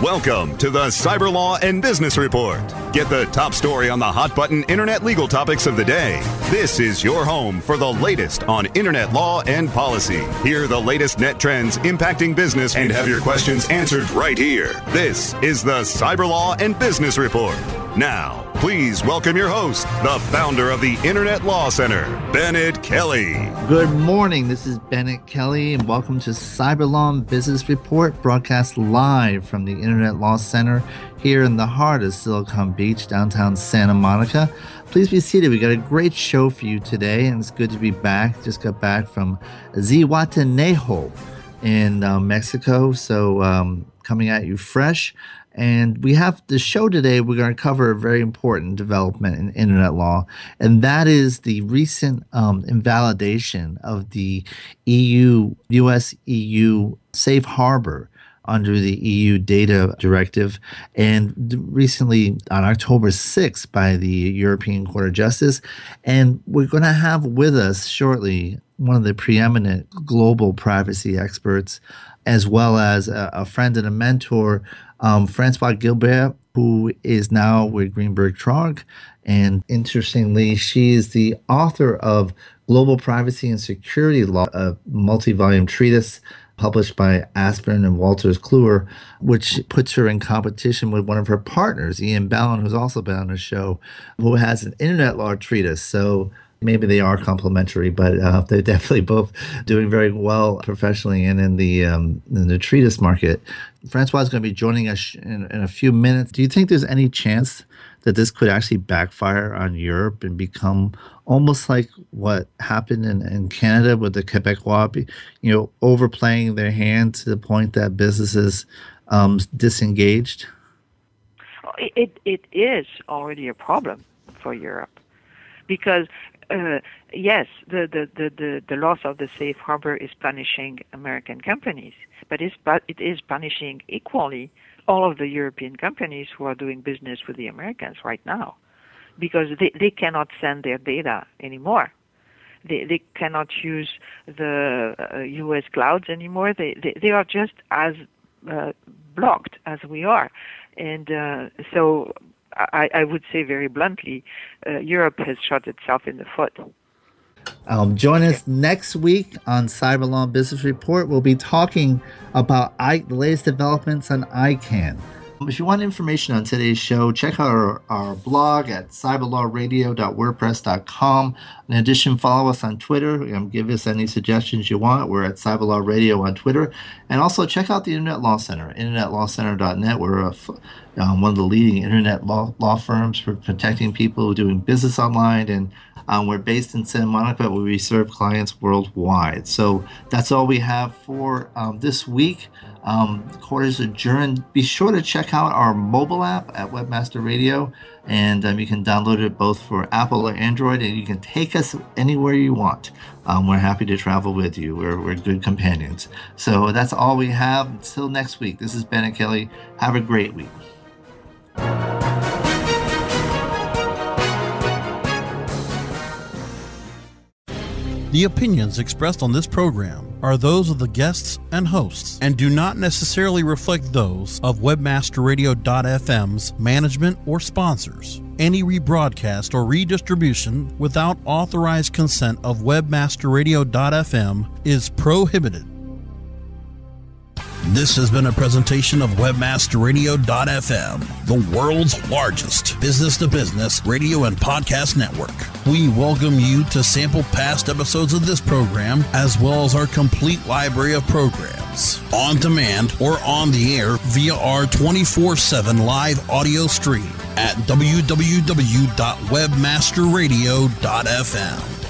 Welcome to the Cyber Law and Business Report. Get the top story on the hot button internet legal topics of the day. This is your home for the latest on internet law and policy. Hear the latest net trends impacting business and have your questions answered right here. This is the Cyber Law and Business Report. Now, please welcome your host, the founder of the Internet Law Center, Bennet Kelley. Good morning. This is Bennet Kelley, and welcome to Cyber Law and Business Report, broadcast live from the Internet Law Center here in the heart of Silicon Beach, downtown Santa Monica. Please be seated. We got a great show for you today, and it's good to be back. Just got back from Zihuatanejo in Mexico, so coming at you fresh. And we have the show today. We're going to cover a very important development in internet law, and that is the recent invalidation of the US-EU safe harbor under the EU data directive, and recently on October 6th by the European Court of Justice. And we're going to have with us shortly one of the preeminent global privacy experts, as well as a friend and a mentor, Francoise Gilbert, who is now with Greenberg Traurig. And interestingly, she is the author of Global Privacy and Security Law, a multi-volume treatise published by Aspern and Walters Kluwer, which puts her in competition with one of her partners, Ian Ballon, who's also been on the show, who has an internet law treatise. So maybe they are complementary, but they're definitely both doing very well professionally and in the treatise market. Francois is going to be joining us in a few minutes. Do you think there's any chance that this could actually backfire on Europe and become almost like what happened in Canada with the Quebecois, overplaying their hand to the point that businesses disengaged? It is already a problem for Europe because yes, the loss of the safe harbor is punishing American companies, but it is punishing equally all of the European companies who are doing business with the Americans right now, because they cannot send their data anymore. They cannot use the U.S. clouds anymore. They are just as blocked as we are. And so I would say very bluntly, Europe has shot itself in the foot. Join us next week on Cyber Law and Business Report. We'll be talking about the latest developments on ICANN. If you want information on today's show, check out our blog at cyberlawradio.wordpress.com. In addition, follow us on Twitter. Give us any suggestions you want. We're at Cyberlaw Radio on Twitter. And also check out the Internet Law Center, internetlawcenter.net. We're one of the leading internet law firms for protecting people doing business online. And we're based in Santa Monica, but we serve clients worldwide. So that's all we have for this week. Court is adjourned. Be sure to check out our mobile app at Webmaster Radio, and you can download it both for Apple or Android, and you can take us anywhere you want. We're happy to travel with you. We're good companions. So that's all we have. Until next week, this is Bennet Kelley. Have a great week. The opinions expressed on this program are those of the guests and hosts and do not necessarily reflect those of WebmasterRadio.fm's management or sponsors. Any rebroadcast or redistribution without authorized consent of WebmasterRadio.fm is prohibited. This has been a presentation of WebmasterRadio.fm, the world's largest business-to-business radio and podcast network. We welcome you to sample past episodes of this program, as well as our complete library of programs, on demand or on the air via our 24/7 live audio stream at www.webmasterradio.fm.